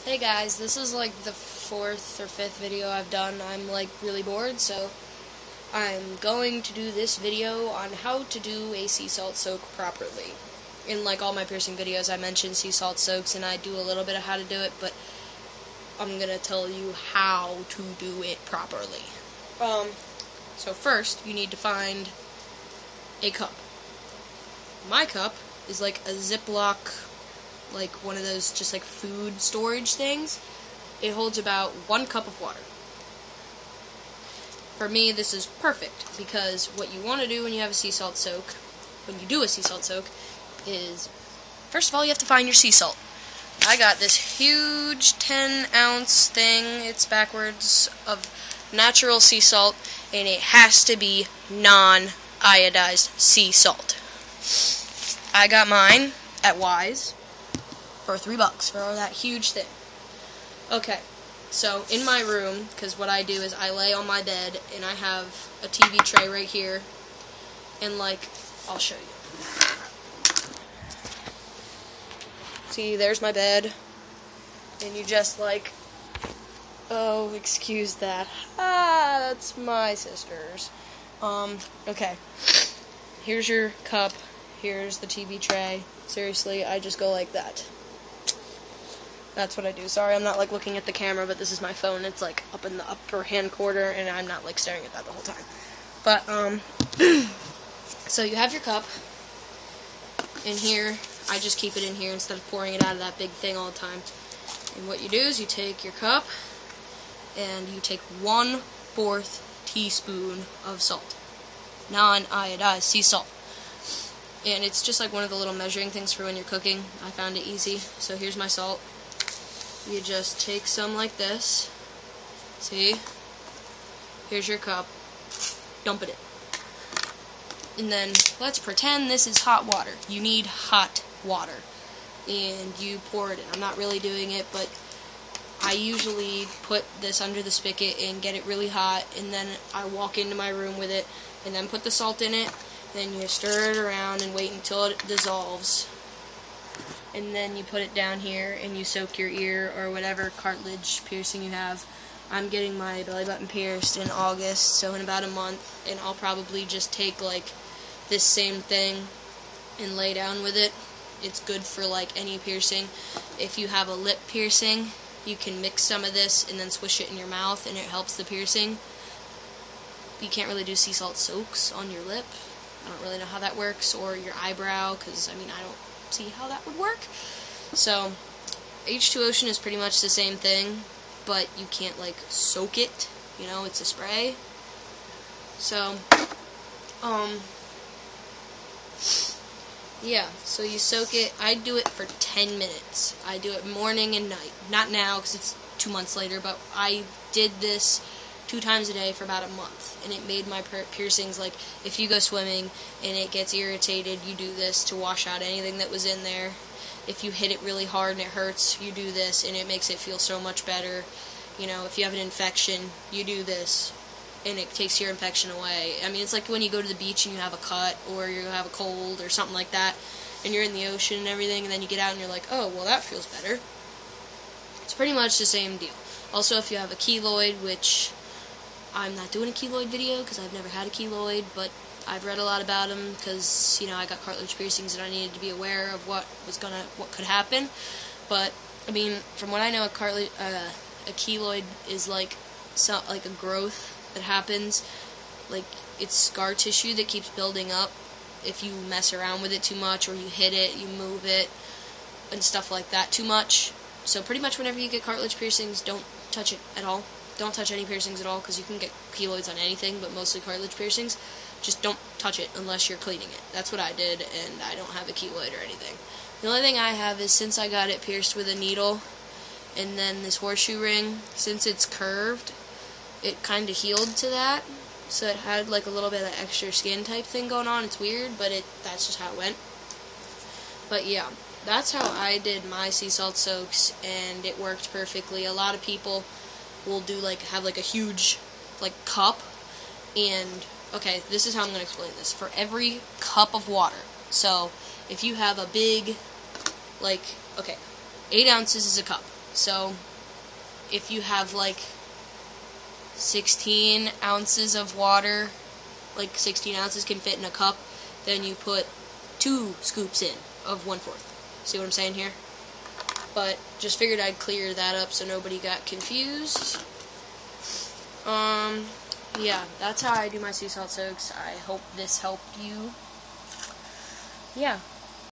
Hey guys, this is like the 4th or 5th video I've done. I'm like really bored, so I'm going to do this video on how to do a sea salt soak properly. In like all my piercing videos I mention sea salt soaks and I do a little bit of how to do it, but I'm gonna tell you how to do it properly. So first you need to find a cup. My cup is like a Ziploc, like one of those just like food storage things. It holds about 1 cup of water. For me, this is perfect because what you want to do when you have a sea salt soak, is first of all you have to find your sea salt. I got this huge 10-ounce thing, it's backwards, of natural sea salt, and it has to be non-iodized sea salt. I got mine at Wise for $3 for that huge thing. Okay, so in my room, because what I do is I lay on my bed and I have a TV tray right here, and like, I'll show you. See, there's my bed, and you just like, oh, excuse that. That's my sister's. Okay, here's your cup, here's the TV tray. Seriously, I just go like that. That's what I do. Sorry, I'm not like looking at the camera, but this is my phone. It's like up in the upper hand corner, and I'm not like staring at that the whole time. But so you have your cup in here. I just keep it in here instead of pouring it out of that big thing all the time. And what you do is you take your cup and you take 1/4 teaspoon of salt, non-iodized sea salt. And it's just like one of the little measuring things for when you're cooking. I found it easy. So here's my salt. You just take some like this. See? Here's your cup. Dump it in. And then let's pretend this is hot water. You need hot water. And you pour it in. I'm not really doing it, but I usually put this under the spigot and get it really hot, and then I walk into my room with it and then put the salt in it. Then you stir it around and wait until it dissolves. And then you put it down here and you soak your ear or whatever cartilage piercing you have. I'm getting my belly button pierced in August, so in about a month, and I'll probably just take like this same thing and lay down with it. It's good for like any piercing. If you have a lip piercing, you can mix some of this and then swish it in your mouth and it helps the piercing. You can't really do sea salt soaks on your lip. I don't really know how that works, or your eyebrow, because I mean I don't see how that would work. So H2Ocean is pretty much the same thing, but you can't like soak it, you know, it's a spray. So yeah, so you soak it. I do it for 10 minutes. I do it morning and night. Not now because it's 2 months later, but I did this 2 times a day for about a month, and it made my piercings, like if you go swimming and it gets irritated, you do this to wash out anything that was in there. If you hit it really hard and it hurts, you do this and it makes it feel so much better. You know, if you have an infection, you do this and it takes your infection away. I mean, it's like when you go to the beach and you have a cut or you have a cold or something like that, and you're in the ocean and everything, and then you get out and you're like, oh, well, that feels better. It's pretty much the same deal. Also, if you have a keloid, which I'm not doing a keloid video because I've never had a keloid, but I've read a lot about them because, you know, I got cartilage piercings and I needed to be aware of what could happen. But I mean, from what I know, a keloid is like a growth that happens, like it's scar tissue that keeps building up if you mess around with it too much, or you hit it, you move it, and stuff like that too much. So pretty much whenever you get cartilage piercings, don't touch it at all. Don't touch any piercings at all, because you can get keloids on anything, but mostly cartilage piercings. Just don't touch it unless you're cleaning it. That's what I did, and I don't have a keloid or anything. The only thing I have is, since I got it pierced with a needle and then this horseshoe ring, since it's curved, it kind of healed to that. So it had like a little bit of extra skin type thing going on. It's weird, but that's just how it went. But yeah, that's how I did my sea salt soaks, and it worked perfectly. A lot of people will do have a huge cup, and okay, this is how I'm going to explain this. For every cup of water, so if you have a big, okay, 8 ounces is a cup. So if you have like 16 ounces of water, like 16 ounces can fit in a cup, then you put 2 scoops in of 1/4. See what I'm saying here? But just figured I'd clear that up so nobody got confused. Yeah, that's how I do my sea salt soaks. I hope this helped you. Yeah.